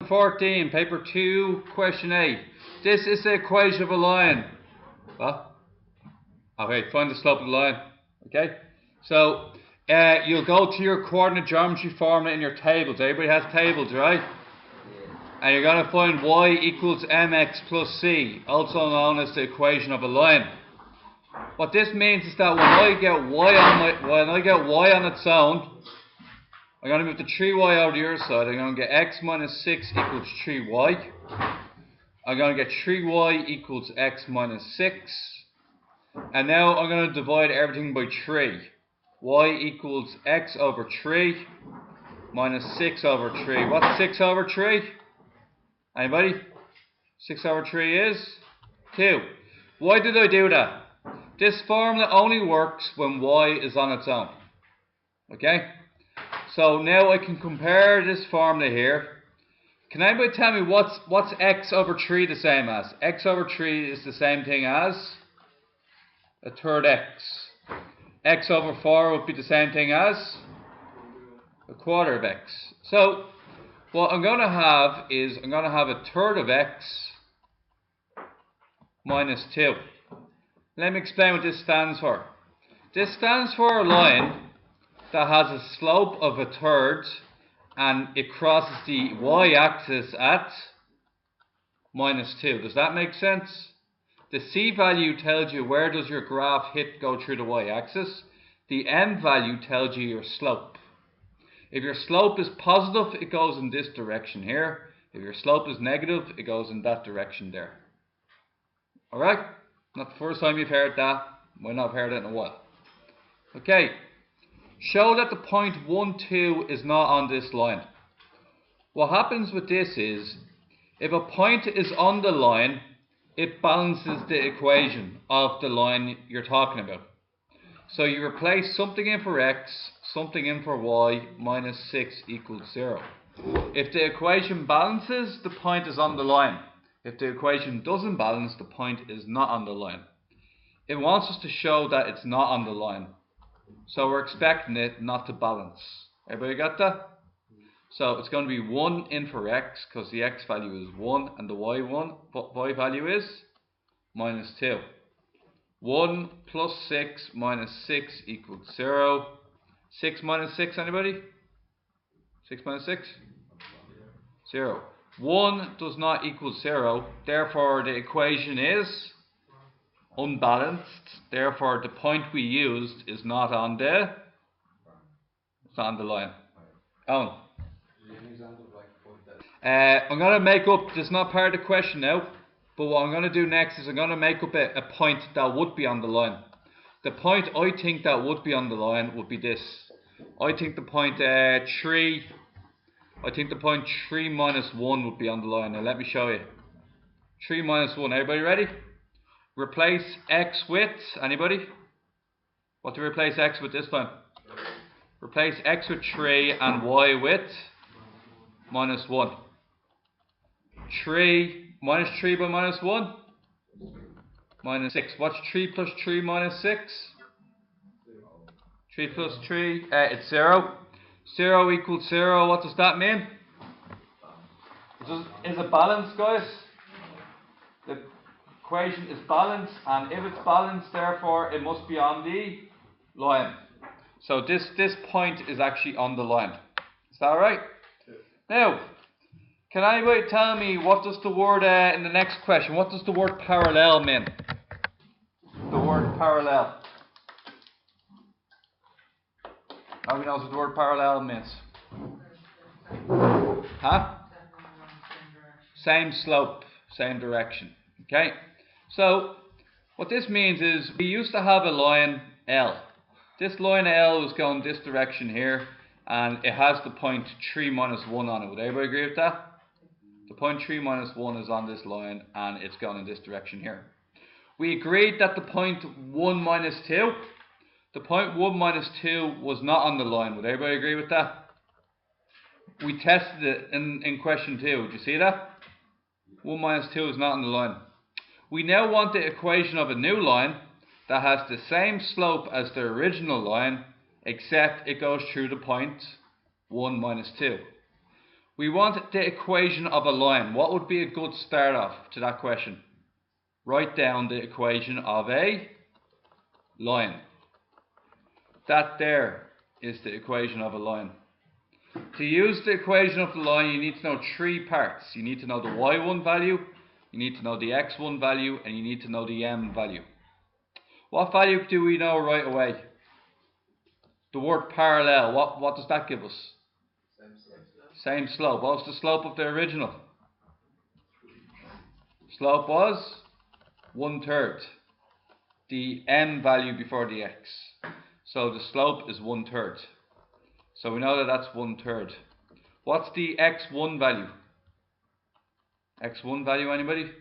14, paper 2, question 8. This is the equation of a line. What? Okay, find the slope of the line. Okay, so you'll go to your coordinate geometry formula in your tables. Everybody has tables, right? And you're going to find y equals mx plus c, also known as the equation of a line. What this means is that when I get y on its own, I'm going to move the 3y over to the other side. I'm going to get x minus 6 equals 3y. I'm going to get 3y equals x minus 6. And now I'm going to divide everything by 3. Y equals x over 3 minus 6 over 3. What's 6 over 3? Anybody? 6 over 3 is 2. Why did I do that? This formula only works when y is on its own. Okay? So now I can compare this formula here. Can anybody tell me what's x over 3 the same as? X over 3 is the same thing as a third x. X over 4 would be the same thing as a quarter of x. So what I'm going to have is I'm going to have a third of x minus 2. Let me explain what this stands for. This stands for a line that has a slope of a third and it crosses the y-axis at minus 2. Does that make sense? The c value tells you where does your graph go through the y-axis. The m value tells you your slope. If your slope is positive, it goes in this direction here. If your slope is negative, it goes in that direction there. Alright? Not the first time you've heard that. Might not have heard it in a while. Okay. Show that the point 1, 2 is not on this line. What happens with this is, if a point is on the line, it balances the equation of the line you're talking about. So you replace something in for x, something in for y, minus 6 equals 0. If the equation balances, the point is on the line. If the equation doesn't balance, the point is not on the line. It wants us to show that it's not on the line. So we're expecting it not to balance. Everybody got that? So it's going to be 1 in for x, because the x value is 1 and the y value is minus 2. 1 plus 6 minus 6 equals 0. 6 minus 6, anybody? 6 minus 6? 0. 1 does not equal 0, therefore the equation is unbalanced, therefore the point we used is not on the line. Oh. I'm going to make up, this is not part of the question now, but what I'm going to do next is I'm going to make up a point that would be on the line. The point I think that would be on the line would be this. I think the point 3 minus 1 would be on the line. Now let me show you. 3 minus 1, everybody ready? Replace x with, anybody? What do we replace x with this time? Replace x with 3 and y with minus 1. 3 minus 3 by minus 1? Minus 6. What's 3 plus 3 minus 6? 3 plus 3, it's 0. 0 equals 0, what does that mean? Is it balanced, guys? The equation is balanced, and if it's balanced, therefore it must be on the line. So this point is actually on the line. Is that right? Now, can anybody tell me what does the word in the next question, what does the word parallel mean? The word parallel. Nobody knows what the word parallel means. Huh? Same slope, same direction. Okay? So, what this means is we used to have a line L. This line L was going this direction here, and it has the point 3 minus 1 on it. Would everybody agree with that? The point 3 minus 1 is on this line, and it's going in this direction here. We agreed that the point 1 minus 2, the point 1 minus 2 was not on the line. Would everybody agree with that? We tested it in question 2. Did you see that? 1 minus 2 is not on the line. We now want the equation of a new line that has the same slope as the original line, except it goes through the point 1 minus 2. We want the equation of a line. What would be a good start off to that question? Write down the equation of a line. That there is the equation of a line. To use the equation of the line, you need to know three parts. You need to know the y1 value, you need to know the x1 value, and you need to know the m value. What value do we know right away? The word parallel, what does that give us? Same slope. What was the slope of the original? Slope was 1/3. The m value before the x. So the slope is 1/3. So we know that that's 1/3. What's the x1 value? X1 value, anybody?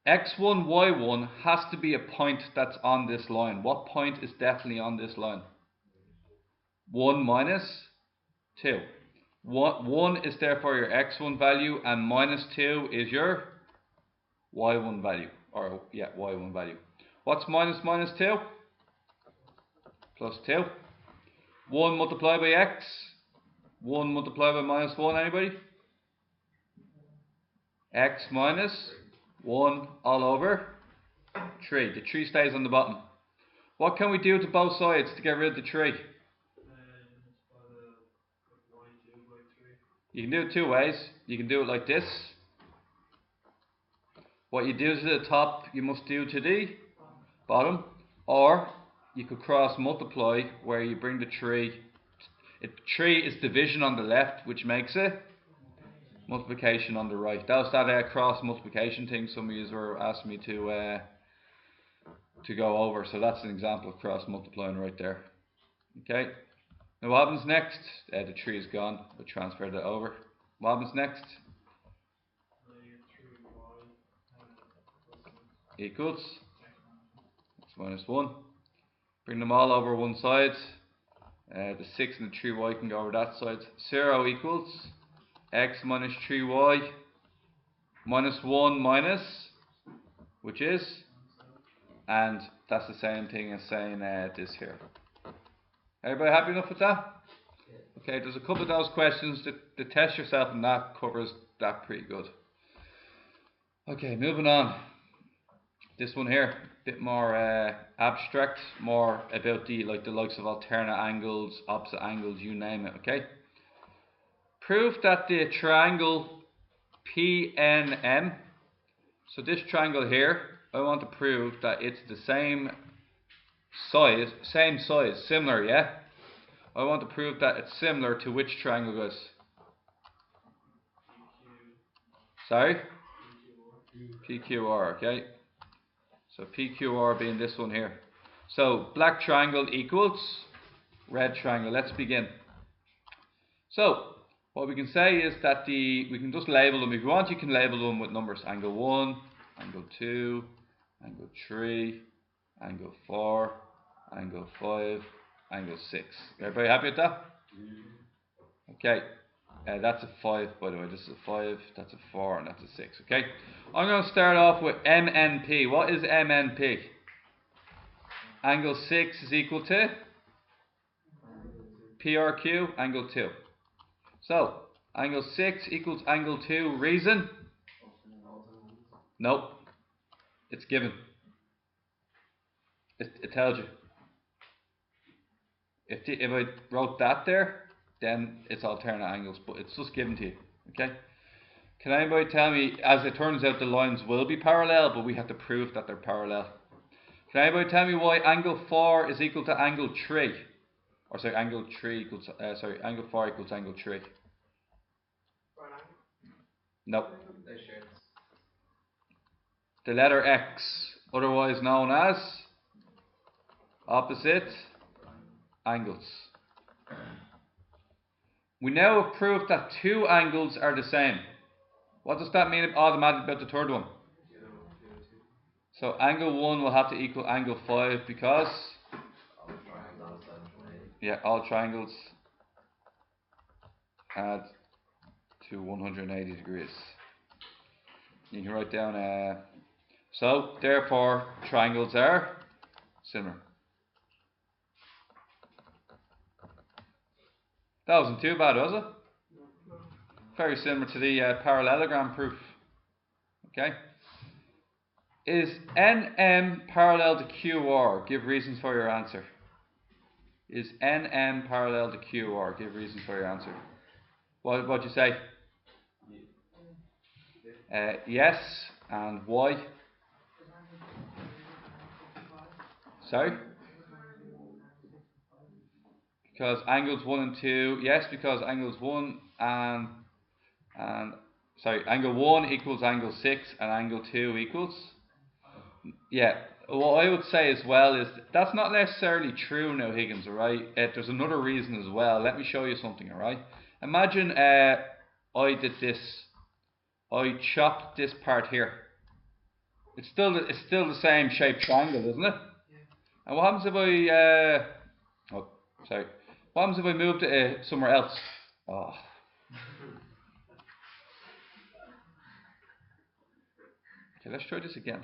X1, Y1 has to be a point that's on this line. What point is definitely on this line? 1 minus 2. 1 is therefore your X1 value, and minus 2 is your Y1 value. Or, yeah, Y1 value. What's minus 2? Plus 2. 1 multiplied by X. 1 multiplied by minus 1, anybody? X minus 1 all over 3. The 3 stays on the bottom. What can we do to both sides to get rid of the 3? You can do it two ways. You can do it like this. What you do to the top, you must do to the bottom. Or you could cross multiply, where you bring the 3. 3 is division on the left, which makes it multiplication on the right. That was that cross multiplication thing some of you were asking me to go over. So that's an example of cross multiplying right there. Okay. Now what happens next? The 3 is gone. We transferred it over. What happens next? Equals x minus 1. Bring them all over one side. The 6 and the 3y can go over that side. 0 equals x minus 3y minus 1 minus, which is, and that's the same thing as saying this here. Everybody happy enough with that? Okay, there's a couple of those questions to test yourself, and that covers that pretty good. Okay, moving on. This one here, a bit more abstract, more about the likes of alternate angles, opposite angles, you name it. Okay. Prove that the triangle PNM. So this triangle here, I want to prove that it's the same size, similar, yeah? I want to prove that it's similar to which triangle, guys? Sorry? PQR, okay? So PQR being this one here. So black triangle equals red triangle. Let's begin. So what we can say is that we can just label them. If you want, you can label them with numbers. Angle 1, angle 2, angle 3, angle 4, angle 5, angle 6. Everybody happy with that? Okay. That's a 5, by the way. This is a 5, that's a 4, and that's a 6. Okay. I'm going to start off with MNP. What is MNP? Angle 6 is equal to PRQ, angle 2. So, angle 6 equals angle 2. Reason? Nope. It's given. It tells you. If I wrote that there, then it's alternate angles, but it's just given to you. Okay? Can anybody tell me, as it turns out the lines will be parallel, but we have to prove that they're parallel. Can anybody tell me why angle 4 is equal to angle 3? Or sorry, angle 3 equals, angle 4 equals angle 3. No. The letter X, otherwise known as opposite angles. We now have proved that two angles are the same. What does that mean automatically about the third one? So angle 1 will have to equal angle 5 because all triangles add to 180 degrees. You can write down so therefore triangles are similar. That wasn't too bad, was it? very similar to the parallelogram proof. Okay. Is NM parallel to QR? Give reasons for your answer. Is NM parallel to QR? Give reasons for your answer. What'd you say? Yes, and why? Sorry? Because angles 1 and 2, yes, because angles 1 and angle 1 equals angle 6 and angle 2 equals. Yeah, what I would say as well is that's not necessarily true now, Higgins, alright? There's another reason as well. Let me show you something, alright? Imagine I did this. I chopped this part here. It's still the same shaped triangle, isn't it? Yeah. And what happens if what happens if I moved it somewhere else? Oh. Okay, let's try this again.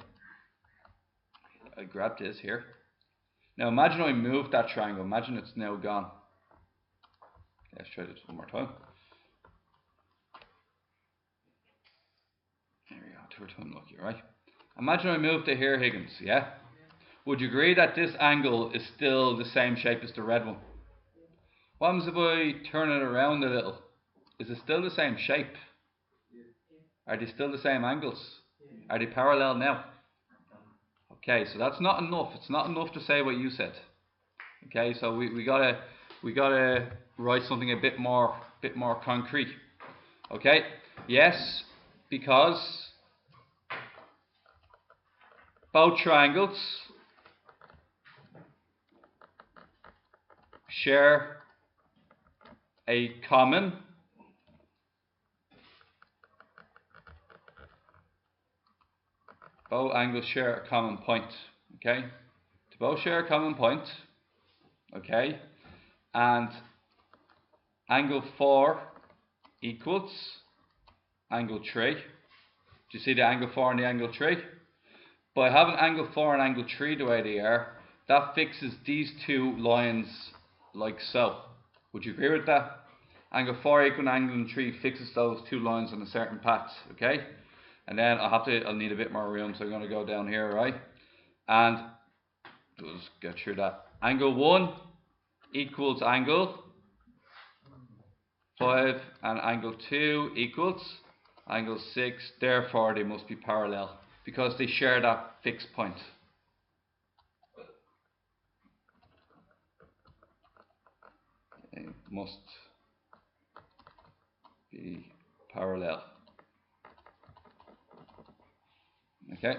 I grab this here. Now imagine I moved that triangle. Imagine it's now gone. Okay, let's try this one more time. There we go, third time lucky, right? Imagine I moved it here, Higgins, yeah? Would you agree that this angle is still the same shape as the red one? What happens if I turn it around a little? Is it still the same shape? Are they still the same angles? Are they parallel now? Okay, so that's not enough. It's not enough to say what you said. Okay, so we gotta write something a bit more concrete. Okay, yes, because both triangles share a common both angles share a common point. Okay, to both share a common point. Okay, and angle 4 equals angle 3. Do you see the angle 4 and the angle 3? By having angle 4 and angle 3 the way they are, that fixes these two lines like so. Would you agree with that? Angle 4 equal angle 3 fixes those two lines on a certain path, okay? And then I'll need a bit more room, so I'm going to go down here, right? And just get through that. Angle 1 equals angle 5 and angle 2 equals angle 6. Therefore, they must be parallel because they share that fixed point. They must be parallel. Okay.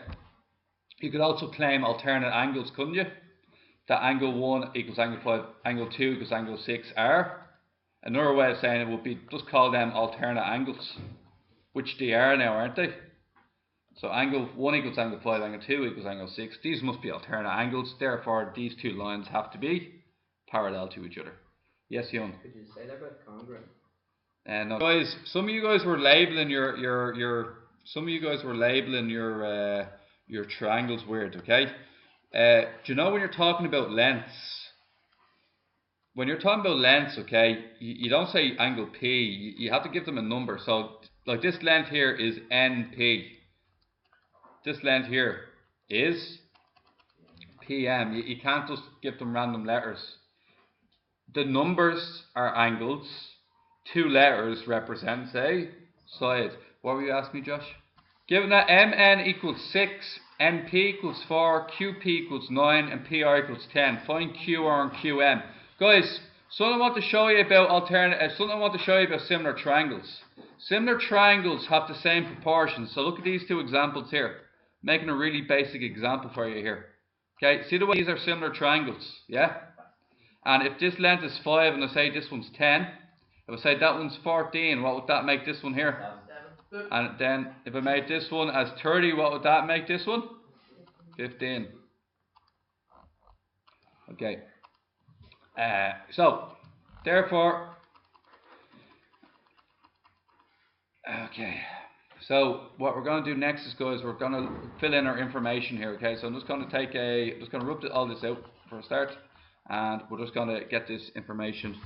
You could also claim alternate angles, couldn't you? That angle 1 equals angle 5, angle 2 equals angle 6 are. Another way of saying it would be just call them alternate angles, which they are now, aren't they? So angle 1 equals angle 5, angle 2 equals angle 6. These must be alternate angles, therefore these two lines have to be parallel to each other. Yes, Jon? Could you say that about congruent? No, guys, some of you guys were labeling your triangles weird, okay? Do you know when you're talking about lengths? When you're talking about lengths, okay, you don't say angle P, you have to give them a number. So, like this length here is NP. This length here is PM. You can't just give them random letters. The numbers are angles. 2 letters represents a side. What were you asking me, Josh? Given that MN equals 6, NP equals 4, QP equals 9, and PR equals 10, find QR and QM. Guys, something I want to show you about similar triangles. Similar triangles have the same proportions. So look at these two examples here. Making a really basic example for you here. Okay, see the way these are similar triangles, yeah? And if this length is 5 and I say this one's 10, if I say that one's 14, what would that make this one here? 7. And then if I made this one as 30, what would that make this one? 15. Okay. So, therefore, okay. So what we're going to do next is, guys, we're going to fill in our information here. Okay. So I'm just going to rub all this out for a start, and we're just going to get this information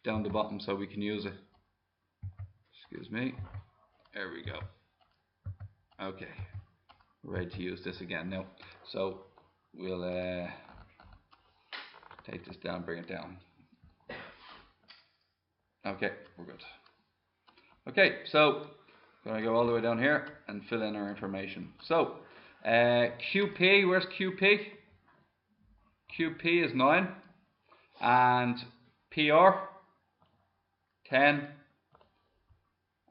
down the bottom so we can use it. Excuse me. There we go. Okay. Ready to use this again now. So we'll take this down, bring it down. Okay, we're good. Okay, so going to go all the way down here and fill in our information. So QP, where's QP? QP is 9 and PR 10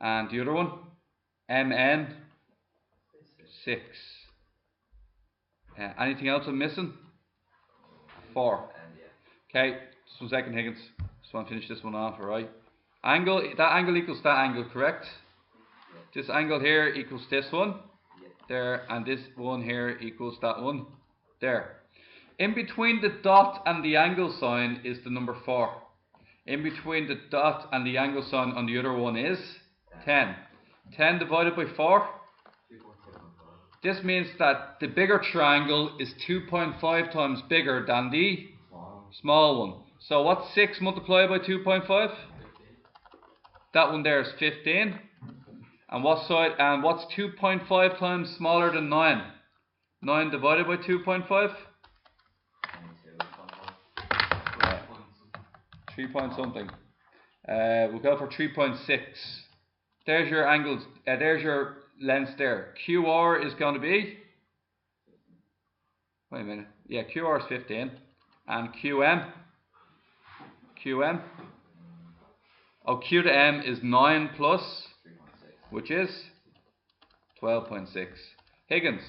and the other one MN 6. Anything else I'm missing? 4. Okay, just 1 second, Higgins. Just want to finish this one off, alright? Angle, that angle equals that angle, correct? This angle here equals this one. There, and this one here equals that one. There. In between the dot and the angle sign is the number 4. In between the dot and the angle sign on the other one is 10. 10 divided by 4. This means that the bigger triangle is 2.5 times bigger than the small one. So what's 6 multiplied by 2.5? That one there is 15. And what's 2.5 times smaller than 9? 9 divided by 2.5? 3 point something. We'll go for 3.6. There's your angles. There's your lengths there. QR is going to be. Wait a minute. Yeah, QR is 15. And QM. QM. Oh, Q to M is 9 plus, which is 12.6. Higgins.